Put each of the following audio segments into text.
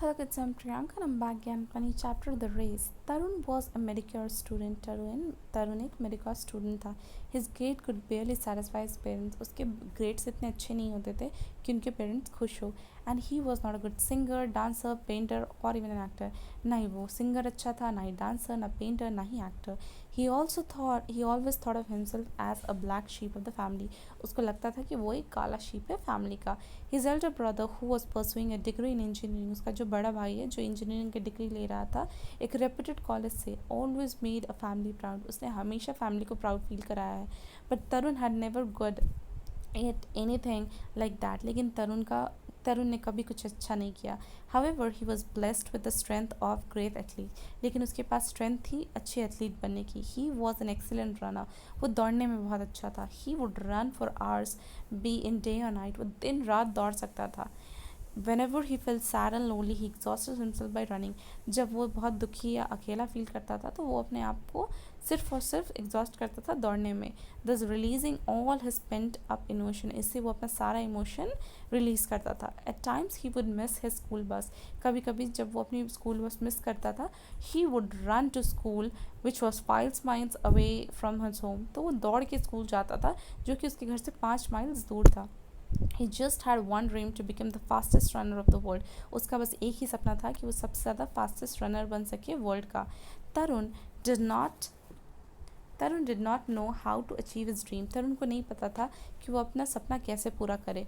Hello kids, I'm Priyanka and I'm back again funny chapter The Race. Tarun was a Medicare student. Tarun एक Medicare student था. His grade could barely satisfy his parents. उसके grades इतने अच्छे नहीं होते थे कि उनके parents खुश हो. And he was not a good singer, dancer, painter or even an actor. ना ही वो singer अच्छा था, ना ही dancer, ना painter, ना ही actor. He always thought of himself as a black sheep of the family. उसको लगता था कि वो एक काला sheep है family का. His elder brother who was pursuing a degree in engineering, उसका जो बड़ा भाई है जो इंजीनियरिंग की डिग्री ले रहा था एक रेप्यूटेड कॉलेज से, always made a family proud. उसने हमेशा फैमिली को प्राउड फील कराया है. But Tarun had never good at anything like that. लेकिन तरुण ने कभी कुछ अच्छा नहीं किया. However he was blessed with the strength of great athlete. लेकिन उसके पास स्ट्रेंथ थी अच्छे एथलीट बनने की. He was an excellent runner. वो दौड़ने में बहुत अच्छा था. He would run for hours, be in day और नाइट. वो दिन रात दौड़ सकता था. Whenever he felt sad and lonely, he exhausted himself by running. जब वो बहुत दुखी या अकेला फील करता था तो वो अपने आप को सिर्फ और सिर्फ एग्जॉस्ट करता था दौड़ने में. thus releasing all his pent up emotion. इससे वो अपना सारा इमोशन रिलीज़ करता था. at times he would miss his school bus. कभी कभी जब वो अपनी स्कूल बस मिस करता था he would run to school which was 5 miles away from his home. तो वो दौड़ के स्कूल जाता था जो कि उसके घर से 5 माइल्स दूर था. He just had one dream to become the fastest runner of the world. उसका बस एक ही सपना था कि वो सबसे ज़्यादा फास्टेस्ट रनर बन सके वर्ल्ड का. Tarun did not Tarun did not know how to achieve his dream. Tarun को नहीं पता था कि वो अपना सपना कैसे पूरा करे.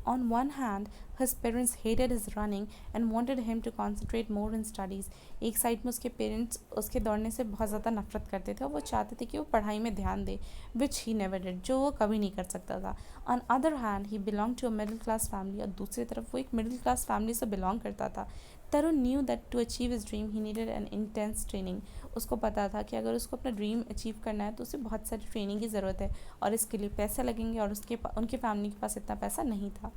On one hand, his parents hated his running and wanted him to concentrate more in studies. एक साइड में उसके पेरेंट्स उसके दौड़ने से बहुत ज़्यादा नफरत करते थे और वो चाहते थे कि वो पढ़ाई में ध्यान दे, which he never did, जो वो कभी नहीं कर सकता था. On other hand, he belonged to a middle class family. और दूसरी तरफ वो एक मिडिल क्लास फैमिली से बिलोंग करता था. Tarun knew that to achieve his dream he needed an intense training. उसको पता था कि अगर उसको अपना ड्रीम अचीव करना है तो उसे बहुत सारी ट्रेनिंग की ज़रूरत है और इसके लिए पैसे लगेंगे और उनके फैमिली के पास इतना पैसा नहीं था.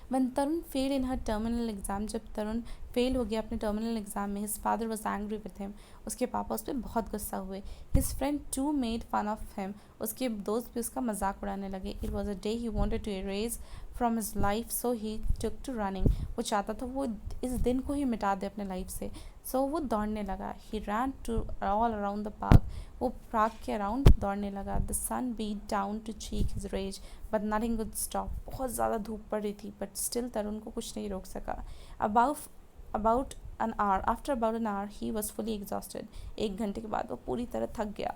When Tarun failed in her terminal exam, जब तरुण फेल हो गया अपने टर्मिनल एग्जाम में, his father was angry with him. उसके पापा उस पर बहुत गुस्सा हुए. His friend too made fun of him. उसके दोस्त भी उसका मजाक उड़ाने लगे. It was a day he wanted to erase from his life, so he took to running. वो चाहता था वो इस दिन को ही मिटा दे अपने लाइफ से. So वो दौड़ने लगा. He ran to all around the park. वो पार्क के अराउंड दौड़ने लगा. The sun beat down to cheek his rage, but nothing could stop. बहुत ज़्यादा धूप पड़ रही थी but still तरुण को कुछ नहीं रोक सका. After about an hour, he was fully exhausted. 1 घंटे के बाद वो पूरी तरह थक गया.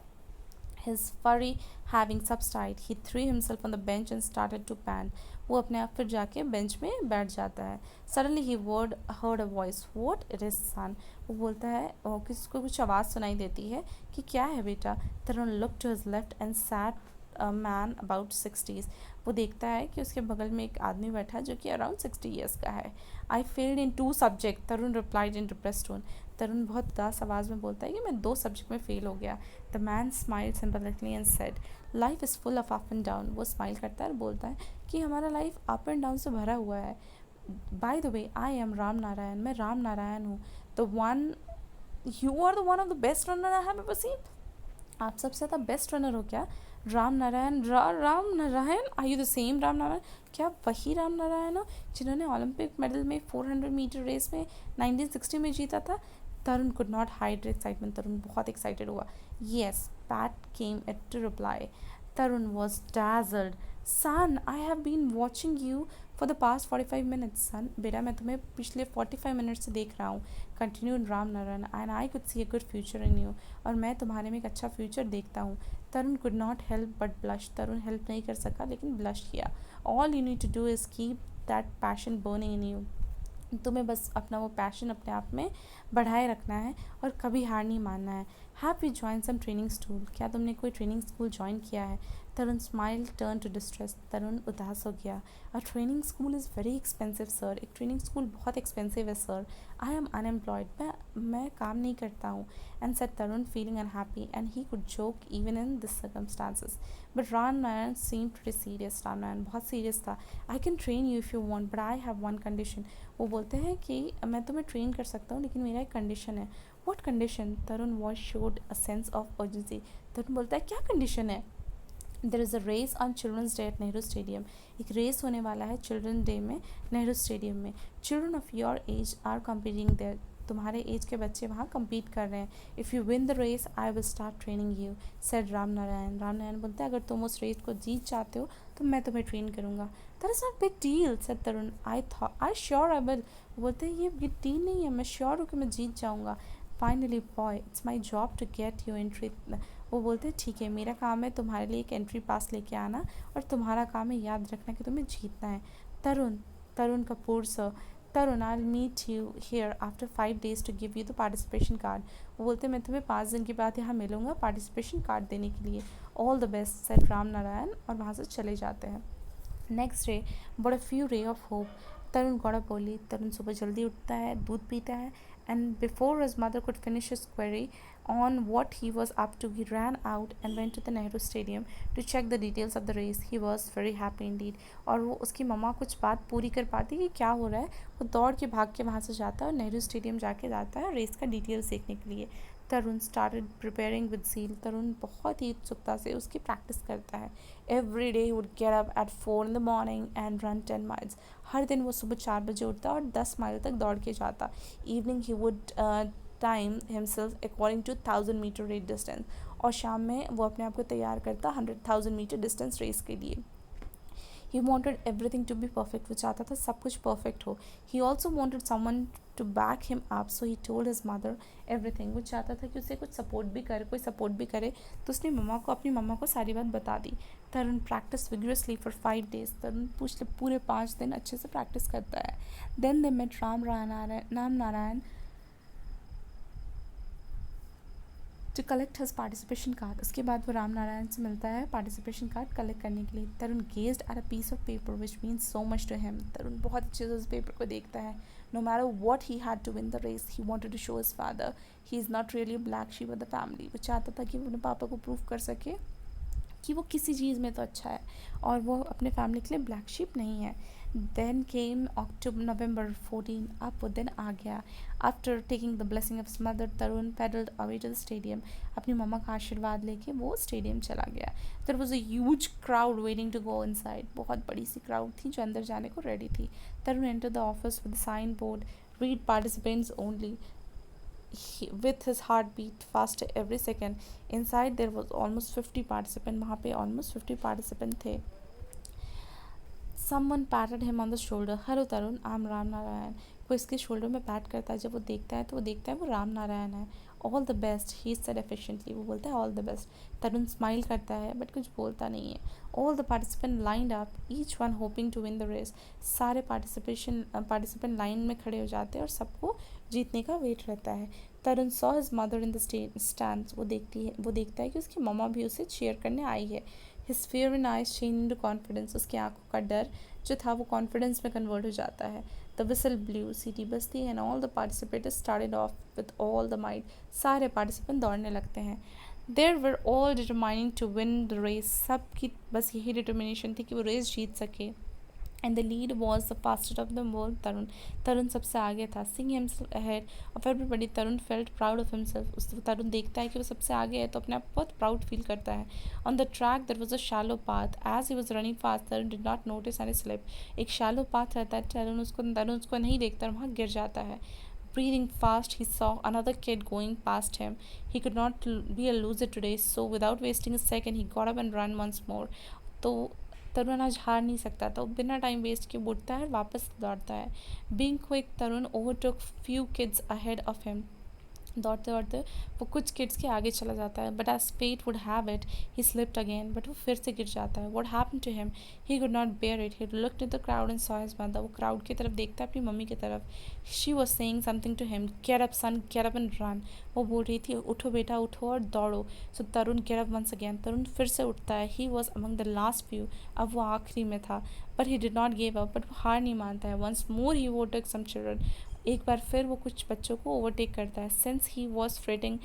His fury having subsided, he threw himself on the bench and started to pant. वो अपने आप फिर जाके बेंच में बैठ जाता है. Suddenly he heard a voice. What it is, son? वो बोलता है किसको कुछ आवाज़ सुनाई देती है कि क्या है बेटा. तरुण looked to his left and sat a man about 60s. वो देखता है कि उसके बगल में एक आदमी बैठा है जो कि अराउंड 60 ईयर्स का है. I failed in 2 subjects, Tarun replied in depressed tone. तरुण बहुत उदास आवाज़ में बोलता है कि मैं 2 सब्जेक्ट में फ़ेल हो गया. The man smile simply and said, life is full of up and down. वो स्माइल करता है और बोलता है कि हमारा लाइफ अप एंड डाउन से भरा हुआ है. By the way, I am Ram Narayan. मैं राम नारायण हूँ. The one you are the one of the best runner I have ever seen. आप सबसे ज़्यादा बेस्ट रनर हो क्या? Ram Narayan. Ram Narayan, are you the same Ram Narayan? क्या वही राम नारायण हो जिन्होंने ओलंपिक मेडल में 400 मीटर रेस में 1960 में जीता था? Tarun could not hide excitement. Tarun बहुत एक्साइटेड हुआ. Yes, pat came at to reply. Tarun was dazzled. Son, I have been watching you for the past 45 minutes. Son, बेटा मैं तुम्हें पिछले 45 मिनट से देख रहा हूँ. Continued Ram Narayan. And I could see a good future in you. और मैं तुम्हारे में एक अच्छा फ्यूचर देखता हूँ. Tarun could not help but blush. Tarun help नहीं कर सका लेकिन ब्लश किया. All you need to do is keep that passion burning in you. तुम्हें बस अपना वो पैशन अपने आप में बढ़ाए रखना है और कभी हार नहीं मानना है. Have you join some training school. क्या तुमने कोई ट्रेनिंग स्कूल ज्वाइन किया है? Tarun smile turn to distress. Tarun उदास हो गया. A training school is very expensive sir. एक ट्रेनिंग स्कूल बहुत एक्सपेंसिव है सर. I am unemployed. मैं काम नहीं करता हूँ. And said Tarun feeling unhappy and he could joke even in this circumstances. But Ram Narayan seem pretty serious. Ram Narayan बहुत सीरियस था. I can train you if you want but I have one condition. वो बोलते हैं कि मैं तुम्हें ट्रेन कर सकता हूँ लेकिन मेरा एक कंडीशन है. What condition? Tarun was showed a sense of urgency. Tarun बोलता है क्या कंडीशन है? There is a race on children's day at Nehru stadium. एक रेस होने वाला है चिल्ड्रन डे में नेहरू स्टेडियम में। Children of your age are competing there. तुम्हारे एज के बच्चे वहाँ कम्पीट कर रहे हैं। If you win the race I will start training you, said Ram Narayan. Ram Narayan बोलते हैं अगर तुम उस रेस को जीत जाते हो तो मैं तुम्हें ट्रेन करूँगा। That is not big deal, said Tarun. I sure I will. बोलते हैं ये बिग डील नहीं है, मैं श्योर हूँ कि मैं जीत जाऊँगा। Finally boy it's my job to get you entry. वो बोलते हैं ठीक है, मेरा काम है तुम्हारे लिए एक एंट्री पास लेके आना और तुम्हारा काम है याद रखना कि तुम्हें जीतना है। Tarun, Tarun Kapoor sir. Tarun, I meet you here after 5 days to give you the participation card. वो बोलते हैं मैं तुम्हें 5 दिन के बाद यहाँ मिलूँगा पार्टिसिपेशन कार्ड देने के लिए। All the best, said Ram Narayan, और वहाँ से चले जाते हैं। Next day but a few ray of hope. Tarun Gowda बोली। तरुण सुबह जल्दी उठता है, दूध पीता है, and before his mother could finish his query on what he was up to, he ran out and went to the Nehru Stadium to check the details of the race. He was very happy indeed. और वो उसकी मम्मा कुछ बात पूरी कर पाती कि क्या हो रहा है, वो दौड़ के भाग के वहाँ से जाता है और नेहरू स्टेडियम जाके जाता है रेस का डिटेल्स देखने के लिए। तरुण स्टार्टेड प्रिपेयरिंग विद zeal। तरुण बहुत ही उत्सुकता से उसकी प्रैक्टिस करता है। Every day would get up at 4 in the morning and run 10 miles। हर दिन वो सुबह 4 बजे उठता और 10 माइल तक दौड़ के जाता। Evening he would time himself according to 1000 meter race distance. और शाम में वो अपने आप को तैयार करता 100,000 meter डिस्टेंस रेस के लिए। He wanted everything to be perfect. वो चाहता था सब कुछ परफेक्ट हो। He also wanted someone to back him up, so he told his mother everything. वो चाहता था कि उसे कुछ सपोर्ट भी करे, कोई सपोर्ट भी करे, तो उसने अपनी मम्मा को सारी बात बता दी। Tarun practice vigorously for 5 days। Tarun पूरे 5 दिन अच्छे से प्रैक्टिस करता है। Then they met Ram Narayan to collect his participation card. उसके बाद वो राम नारायण से मिलता है पार्टिसिपेशन कार्ड कलेक्ट करने के लिए। Tarun gazed at a piece of paper which means so much to him. Tarun बहुत अच्छे से उस पेपर को देखता है। No matter what he had to win the race he wanted to show his father he is not really black sheep of the family. वो चाहता था कि वो अपने पापा को प्रूव कर सके कि वो किसी चीज़ में तो अच्छा है और वो अपने फैमिली के लिए ब्लैक शीप नहीं है। Then came November 14। अब वो दिन आ गया। After taking the blessing of mother, Tarun paddled away to the stadium. अपनी मम्मा का आशीर्वाद लेके वो स्टेडियम चला गया। There was a huge crowd waiting to go inside. बहुत बड़ी सी क्राउड थी जो अंदर जाने को रेडी थी। Tarun enter the office with sign board read participants only with his heartbeat faster every second. Inside there was almost 50 participants. वहाँ पे almost 50 participants थे। Someone patted him on the shoulder. Hello Tarun, I'm Ram Narayan. वो इसके shoulder में PAT करता है। जब वो देखता है तो वो देखता है वो राम नारायण है। All the best he said efficiently. वो बोलता है all the best. Tarun smile करता है बट कुछ बोलता नहीं है। All the participant lined up each one hoping to win the race. सारे पार्टिसिपेंट लाइन में खड़े हो जाते हैं और सबको जीतने का वेट रहता है। Tarun saw his mother in the stands. वो देखता है कि उसकी मम्मा भी उसे चीयर करने आई है। हिज फियर इन आइज चेंज इनटू कॉन्फिडेंस। उसकी आंखों का डर जो था वो कॉन्फिडेंस में कन्वर्ट हो जाता है। द विसल ब्लू, सीटी बजती and all the participators started off with all the might. सारे पार्टिसिपेंट दौड़ने लगते हैं। There were all determining to win the race. सबकी बस यही डिटर्मिनेशन थी कि वो रेस जीत सके। And the lead was the fastest of the world Tarun. Tarun सबसे आगे था। Sing himself ahead of everybody. Tarun felt proud of himself. उस तरुण देखता है कि वो सबसे आगे है तो अपने आप बहुत प्राउड फील करता है। On the track there was a shallow path. As he was running fast Tarun did not notice any slip. एक शैलो पाथ रहता है, तरुण उसको नहीं देखता और वहाँ गिर जाता है। Breathing fast, he saw another kid going past him. He could not be a loser today, so without wasting a second, he got up and ran once more. तो तरुण आज हार नहीं सकता तो बिना टाइम वेस्ट किए उठता है और वापस दौड़ता है। Being quick, Tarun overtook few kids ahead of him. दौड़ते दौड़ते वो कुछ किड्स के आगे चला जाता है। But as fate would have it he slipped again. But वो फिर से गिर जाता है। What happened to him? He could not bear it. He looked at the crowd and saw his mother. वो क्राउड की तरफ देखता है अपनी मम्मी की तरफ। She was saying something to him. Get up son, get up and run. वो बोल रही थी उठो बेटा उठो और दौड़ो। सो तरुण गेट अप वंस अगेन। तरुण फिर से उठता है। He was among the last few. अब वो आखिरी में था। But he did not give up. But वो हार नहीं मानता है। वंस मोर ही ओवरटुक सम चिल्ड्रन। एक बार फिर वो कुछ बच्चों को ओवरटेक करता है। Since he was fretting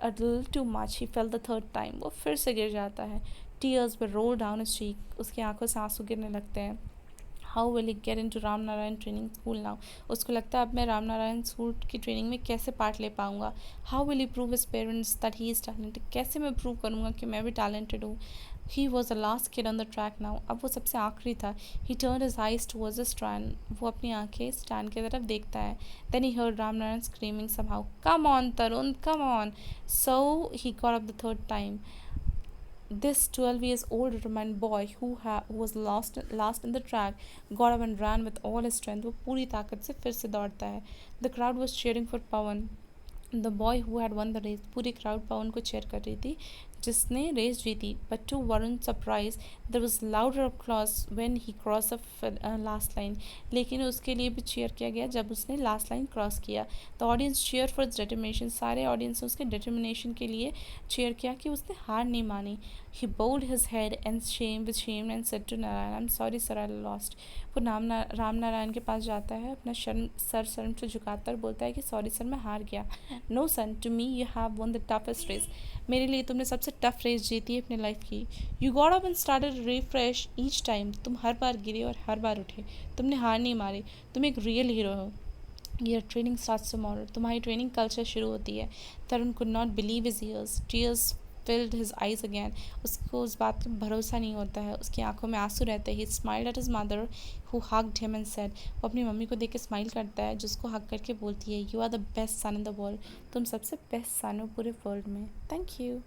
a little too much he fell the third time. वो फिर से गिर जाता है। Tears were roll down his cheek. उसकी आंखों से आंसू गिरने लगते हैं। How will he get into Ram Narayan training school now? उसको लगता है अब मैं राम नारायण स्कूल की ट्रेनिंग में कैसे पार्ट ले पाऊँगा। How will he prove his parents that he is talented? कैसे मैं प्रूव करूँगा कि मैं भी टैलेंटेड हूँ। He was the last kid on the track now. अब वो सबसे आखिरी था. He turned his eyes towards the stand. वो अपनी आंखें स्टैंड की तरफ देखता है. Then he heard Ramnaran screaming somehow, "Come on, Tarun, come on!" So he got up the third time. This 12 years old determined boy who was last in the track got up and ran with all his strength. वो पूरी ताकत से फिर से दौड़ता है. The crowd was cheering for Pawan, the boy who had won the race. पूरी crowd Pawan को चेयर कर रही थी जिसने रेस जीती. But to Varun surprise there was louder applause when he cross the last line. लेकिन उसके लिए भी चेयर किया गया जब उसने लास्ट लाइन क्रॉस किया. The audience cheer for determination. सारे ऑडियंस ने उसके डिटर्मिनेशन के लिए चेयर किया कि उसने हार नहीं मानी. He bowed his head and shame and said to Narayan, I am sorry sir, I lost. वो राम नारायण के पास जाता है, अपना शर्म से झुकाता और बोलता है कि सॉरी सर, मैं हार गया. No son, to me you have won the toughest race. मेरे लिए तुमने सबसे टफ रेस जीती है अपनी लाइफ की. You got up and started refresh each time. तुम हर बार गिरे और हर बार उठे. तुमने हार नहीं मारी. तुम एक रियल हीरो हो. Your training starts tomorrow. तुम्हारी ट्रेनिंग कल से शुरू होती है. Tarun could not believe his ears. Tears filled his eyes again. उसको उस बात का भरोसा नहीं होता है. उसकी आंखों में आंसू रहते हैं. He smiled at his mother who hugged him and said, वो अपनी मम्मी को देख के स्माइल करता है जिसको हग करके बोलती है, You are the best son in the world. तुम सबसे बेस्ट सन हो पूरे वर्ल्ड में. Thank you.